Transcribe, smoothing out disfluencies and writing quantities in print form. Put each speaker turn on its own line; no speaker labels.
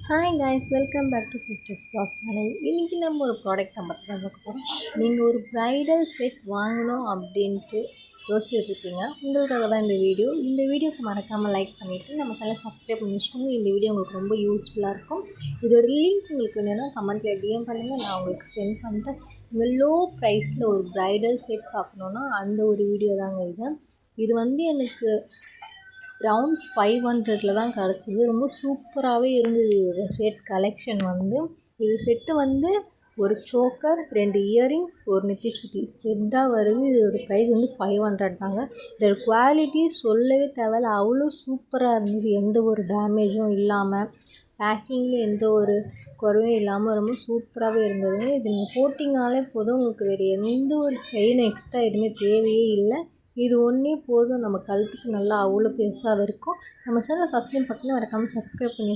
Hi guys, welcome back to sisters blog channel. இன்றைக்கி நம்ம ஒரு ப்ராடக்ட் நம்ம தான் பார்க்க போகிறோம். நீங்கள் ஒரு ப்ரைடல் செட் வாங்கணும் அப்படின்ட்டு யோசிச்சுருப்பீங்க. உங்களுக்காக தான் இந்த வீடியோக்கு மறக்காமல் லைக் பண்ணிவிட்டு நம்ம சேனலை சப்ஸ்கிரைப் பண்ணி வச்சுக்கோங்க. இந்த வீடியோ உங்களுக்கு ரொம்ப யூஸ்ஃபுல்லாக இருக்கும். இதோட லிங்க் உங்களுக்கு வேணும்னா கமெண்ட்டில் டிஎம் பண்ணுங்கள், நான் உங்களுக்கு சென்ட் பண்ணுறேன். இந்த லோ ப்ரைஸில் ஒரு ப்ரைடல் செட் பார்க்கணுன்னா அந்த ஒரு வீடியோ தாங்க இது எனக்கு அரவுண்ட் 500 தான் கிடச்சிது. ரொம்ப சூப்பராகவே இருந்தது இதோட செட் கலெக்ஷன். இது செட்டு ஒரு சோக்கர், 2 இயரிங்ஸ், ஒரு நெத்திச்சுட்டி செட்டாக வருது. இதோட ப்ரைஸ் 500 தாங்க. இதோட குவாலிட்டி சொல்லவே தேவையில்ல, அவ்வளோ சூப்பராக இருந்தது. எந்த ஒரு டேமேஜும் இல்லாமல், பேக்கிங்கில் எந்த ஒரு குறையும் இல்லாமல் ரொம்ப சூப்பராகவே இருந்ததுங்க. இது நீங்கள் போட்டிங்கனாலே போதும், உங்களுக்கு வேறு எந்த ஒரு செயினும் எக்ஸ்ட்ரா எதுவுமே தேவையே இல்லை. இது ஒன்றே போதும், நம்ம கழுத்துக்கு நல்லா அவ்வளோ பெருசாக இருக்கும். நம்ம சேனலை ஃபஸ்ட் டைம் பார்த்திங்கன்னா மறக்காமல் சப்ஸ்கிரைப் பண்ணி